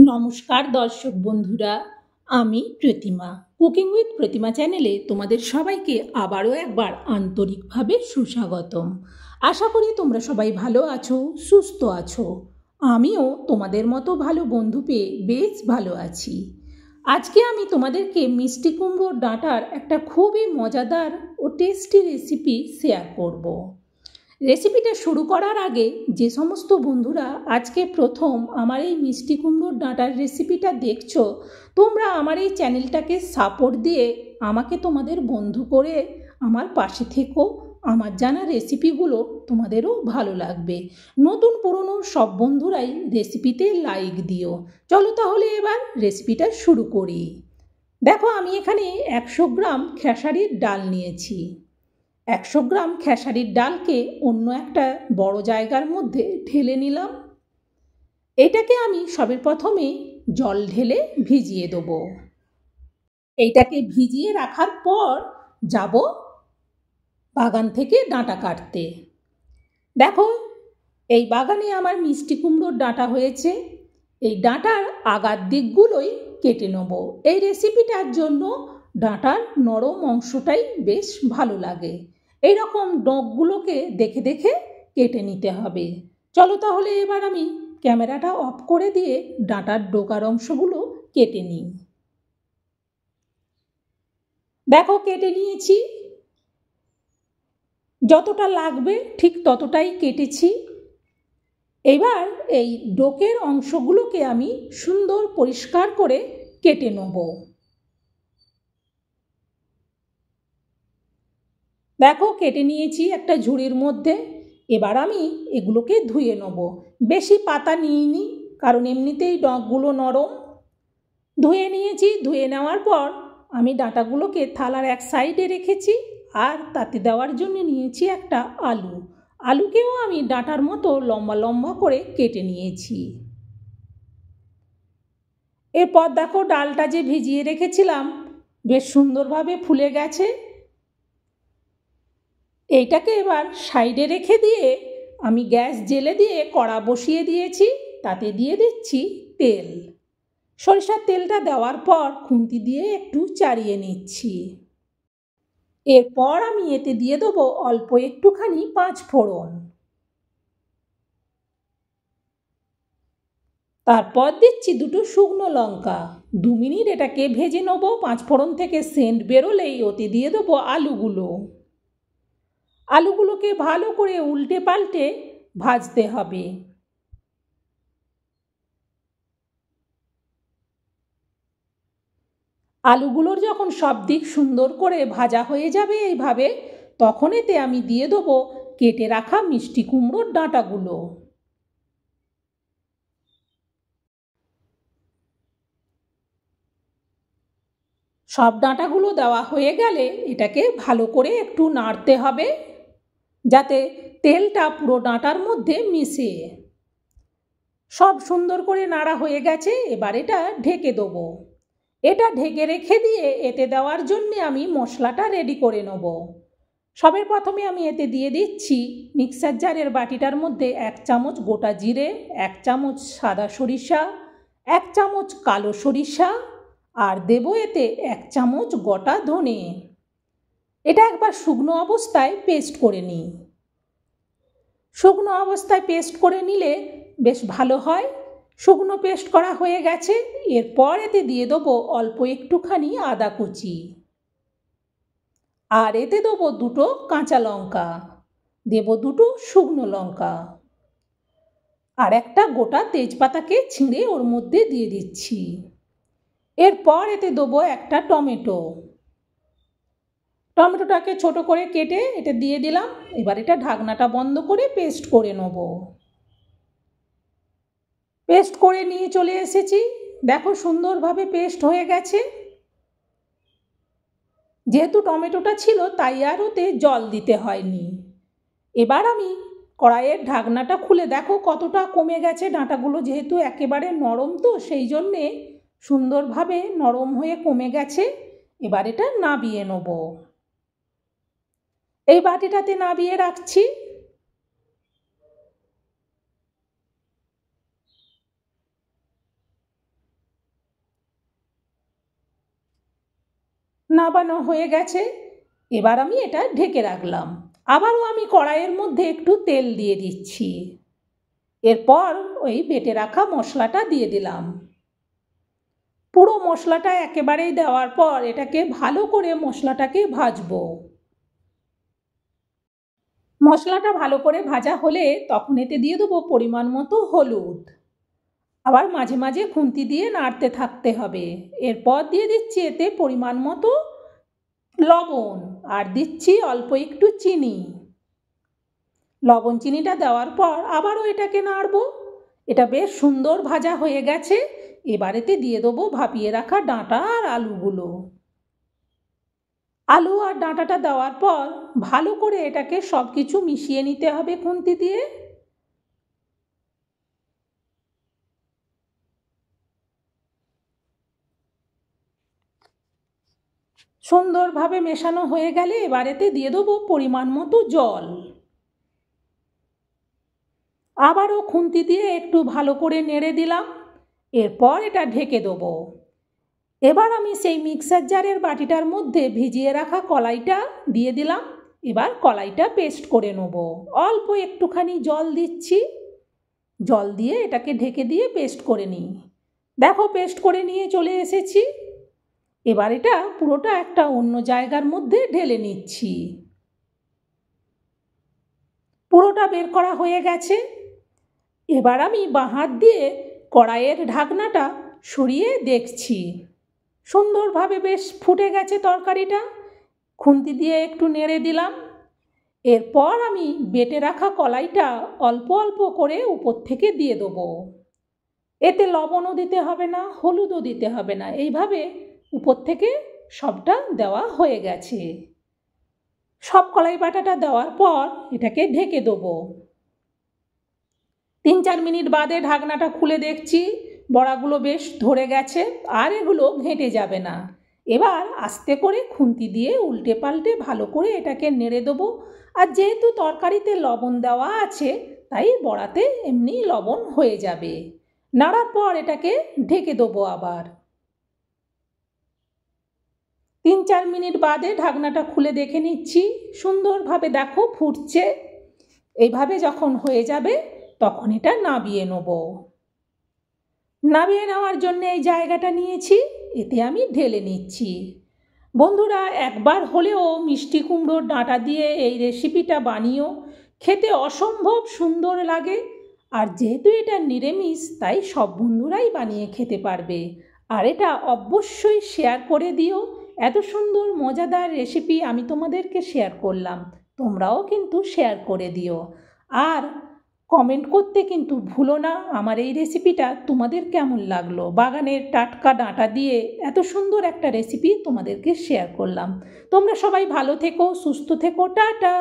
নমস্কার দর্শক বন্ধুরা, আমি প্রতিমা। কুকিং উইথ প্রতিমা চ্যানেলে তোমাদের সবাইকে আবারও একবার আন্তরিকভাবে সুস্বাগতম। আশা করি তোমরা সবাই ভালো আছো, সুস্থ আছো। আমিও তোমাদের মতো ভালো বন্ধু পেয়ে বেশ ভালো আছি। আজকে আমি তোমাদেরকে মিষ্টি কুমড়োর ডাঁটার একটা খুবই মজাদার ও টেস্টি রেসিপি শেয়ার করব। রেসিপিটা শুরু করার আগে যে সমস্ত বন্ধুরা আজকে প্রথম আমার এই মিষ্টি কুমড়োর ডাঁটার রেসিপিটা দেখছো, তোমরা আমার এই চ্যানেলটাকে সাপোর্ট দিয়ে আমাকে তোমাদের বন্ধু করে আমার পাশে থেকো। আমার জানা রেসিপিগুলো তোমাদেরও ভালো লাগবে। নতুন পুরনো সব বন্ধুরাই রেসিপিতে লাইক দিও। চলো তাহলে এবার রেসিপিটা শুরু করি। দেখো, আমি এখানে 100 গ্রাম খেসারির ডাল নিয়েছি। 100 গ্রাম খেসারির ডালকে অন্য একটা বড় জায়গার মধ্যে ঢেলে নিলাম। এটাকে আমি সবের প্রথমে জল ঢেলে ভিজিয়ে দেব। এইটাকে ভিজিয়ে রাখার পর যাব বাগান থেকে ডাঁটা কাটতে। দেখো, এই বাগানে আমার মিষ্টি কুমড়োর ডাঁটা হয়েছে। এই ডাঁটার আগার দিকগুলোই কেটে নেব। এই রেসিপিটার জন্য ডাঁটার নরম অংশটাই বেশ ভালো লাগে। এই রকম ডগগুলোকে দেখে দেখে কেটে নিতে হবে। চলো তাহলে এবার আমি ক্যামেরাটা অফ করে দিয়ে ডাঁটার ডোকার অংশগুলো কেটে নিই। দেখো, কেটে নিয়েছি। যতটা লাগবে ঠিক ততটাই কেটেছি। এবার এই ডোকের অংশগুলোকে আমি সুন্দর পরিষ্কার করে কেটে নেব। দেখো, কেটে নিয়েছি একটা ঝুড়ির মধ্যে। এবার আমি এগুলোকে ধুয়ে নেব। বেশি পাতা নিইনি, কারণ এমনিতেই ডগগুলো নরম। ধুয়ে নিয়েছি। ধুয়ে নেওয়ার পর আমি ডাঁটাগুলোকে থালার এক সাইডে রেখেছি, আর তাতে দেওয়ার জন্য নিয়েছি একটা আলু। আলুকেও আমি ডাঁটার মতো লম্বা লম্বা করে কেটে নিয়েছি। এরপর দেখো, ডালটা যে ভিজিয়ে রেখেছিলাম বেশ সুন্দরভাবে ফুলে গেছে। এইটাকে এবার সাইডে রেখে দিয়ে আমি গ্যাস জ্বেলে দিয়ে কড়া বসিয়ে দিয়েছি। তাতে দিয়ে দিচ্ছি তেল। সরিষার তেলটা দেওয়ার পর খুন্তি দিয়ে একটু চাড়িয়ে নিচ্ছি। এরপর আমি এতে দিয়ে দেবো অল্প একটুখানি 5 ফোড়ন। তারপর দিচ্ছি 2টো শুকনো লঙ্কা। 2 মিনিট এটাকে ভেজে নেব। 5 ফোড়ন থেকে সেন্ট বেরোলেই ওতে দিয়ে দেবো আলুগুলো। আলুগুলোকে ভালো করে উল্টে পাল্টে ভাজতে হবে। আলুগুলোর যখন সব দিক সুন্দর করে ভাজা হয়ে যাবে এইভাবে, তখন এতে আমি দিয়ে দেবো কেটে রাখা মিষ্টি কুমড়োর ডাঁটাগুলো। সব ডাঁটাগুলো দেওয়া হয়ে গেলে এটাকে ভালো করে একটু নাড়তে হবে, যাতে তেলটা পুরো ডাঁটার মধ্যে মিশে। সব সুন্দর করে নাড়া হয়ে গেছে। এবার এটা ঢেকে দেবো। এটা ঢেকে রেখে দিয়ে এতে দেওয়ার জন্যে আমি মশলাটা রেডি করে নেব। সবের প্রথমে আমি এতে দিয়ে দিচ্ছি মিক্সার জারের বাটিটার মধ্যে 1 চামচ গোটা জিরে, 1 চামচ সাদা সরিষা, 1 চামচ কালো সরিষা, আর দেবো এতে 1 চামচ গোটা ধনে। এটা একবার শুকনো অবস্থায় পেস্ট করে নিই। শুকনো অবস্থায় পেস্ট করে নিলে বেশ ভালো হয়। শুকনো পেস্ট করা হয়ে গেছে। এরপর এতে দিয়ে দেবো অল্প একটুখানি আদা কুচি, আর এতে দেবো 2টো কাঁচা লঙ্কা, দেবো 2টো শুকনো লঙ্কা, আর একটা গোটা তেজপাতাকে ছিঁড়ে ওর মধ্যে দিয়ে দিচ্ছি। এরপর এতে দেবো একটা টমেটো। টমেটোটাকে ছোট করে কেটে এটা দিয়ে দিলাম। এবার এটা ঢাকনাটা বন্ধ করে পেস্ট করে নেব। পেস্ট করে নিয়ে চলে এসেছি। দেখো, সুন্দরভাবে পেস্ট হয়ে গেছে। যেহেতু টমেটোটা ছিল তাই আর ওতে জল দিতে হয়নি। এবার আমি কড়াইয়ের ঢাকনাটা খুলে দেখো কতটা কমে গেছে। ডাঁটাগুলো যেহেতু একেবারে নরম, তো সেই জন্যে সুন্দরভাবে নরম হয়ে কমে গেছে। এবার এটা নাবিয়ে নেব। এই বাটিটাতে নাবিয়ে রাখছি। নাবানো হয়ে গেছে। এবার আমি এটা ঢেকে রাখলাম। আবারও আমি কড়াইয়ের মধ্যে একটু তেল দিয়ে দিচ্ছি। এরপর ওই বেটে রাখা মশলাটা দিয়ে দিলাম। পুরো মশলাটা একেবারেই দেওয়ার পর এটাকে ভালো করে মশলাটাকে ভাজবো। মশলাটা ভালো করে ভাজা হলে তখন এতে দিয়ে দেবো পরিমাণ মতো হলুদ। আবার মাঝে মাঝে খুন্তি দিয়ে নাড়তে থাকতে হবে। এরপর দিয়ে দিচ্ছি এতে পরিমাণ মতো লবণ আর দিচ্ছি অল্প একটু চিনি। লবণ চিনিটা দেওয়ার পর আবারও এটাকে নাড়বো। এটা বেশ সুন্দর ভাজা হয়ে গেছে। এবার এতে দিয়ে দেবো ভাপিয়ে রাখা ডাঁটা আর আলুগুলো। আলু আর ডাঁটাটা দেওয়ার পর ভালো করে এটাকে সব কিছু মিশিয়ে নিতে হবে খুন্তি দিয়ে। সুন্দরভাবে মেশানো হয়ে গেলে এবার এতে দিয়ে দেবো পরিমাণ মতো জল। আবারও খুন্তি দিয়ে একটু ভালো করে নেড়ে দিলাম। এরপর এটা ঢেকে দেবো। এবার আমি সেই মিক্সার জারের বাটিটার মধ্যে ভিজিয়ে রাখা কলাইটা দিয়ে দিলাম। এবার কলাইটা পেস্ট করে নেব। অল্প একটুখানি জল দিচ্ছি। জল দিয়ে এটাকে ঢেকে দিয়ে পেস্ট করে নিই। দেখো পেস্ট করে নিয়ে চলে এসেছি। এবার এটা পুরোটা একটা অন্য জায়গার মধ্যে ঢেলে নিচ্ছি। পুরোটা বের করা হয়ে গেছে। এবার আমি বাঁ হাত দিয়ে কড়াইয়ের ঢাকনাটা সরিয়ে দেখছি। সুন্দরভাবে বেশ ফুটে গেছে তরকারিটা। খুন্তি দিয়ে একটু নেড়ে দিলাম। এরপর আমি বেটে রাখা কলাইটা অল্প অল্প করে উপর থেকে দিয়ে দেবো। এতে লবণও দিতে হবে না, হলুদও দিতে হবে না। এইভাবে উপর থেকে সবটা দেওয়া হয়ে গেছে। সব কলাই বাটাটা দেওয়ার পর এটাকে ঢেকে দেবো। 3-4 মিনিট বাদে ঢাকনাটা খুলে দেখছি বড়াগুলো বেশ ধরে গেছে আর এগুলো ঘেঁটে যাবে না। এবার আস্তে করে খুন্তি দিয়ে উল্টে পাল্টে ভালো করে এটাকে নেড়ে দেবো। আর যেহেতু তরকারিতে লবণ দেওয়া আছে তাই বড়াতে এমনি লবণ হয়ে যাবে। নাড়ার পর এটাকে ঢেকে দেবো আবার। 3-4 মিনিট বাদে ঢাকনাটা খুলে দেখে নিচ্ছি। সুন্দরভাবে দেখো ফুটছে। এইভাবে যখন হয়ে যাবে তখন এটা নামিয়ে নেব। নামিয়ে নেওয়ার জন্য এই জায়গাটা নিয়েছি, এতে আমি ঢেলে নিচ্ছি। বন্ধুরা একবার হলেও মিষ্টি কুমড়োর ডাঁটা দিয়ে এই রেসিপিটা বানিও। খেতে অসম্ভব সুন্দর লাগে। আর যেহেতু এটা নিরামিষ তাই সব বন্ধুরাই বানিয়ে খেতে পারবে। আর এটা অবশ্যই শেয়ার করে দিও। এত সুন্দর মজাদার রেসিপি আমি তোমাদেরকে শেয়ার করলাম, তোমরাও কিন্তু শেয়ার করে দিও। আর কমেন্ট করতে কিন্তু ভুলো না আমার এই রেসিপিটা তোমাদের কেমন লাগলো। বাগানের টাটকা ডাঁটা দিয়ে এত সুন্দর একটা রেসিপি তোমাদেরকে শেয়ার করলাম। তোমরা সবাই ভালো থেকো, সুস্থ থেকো, টাটা।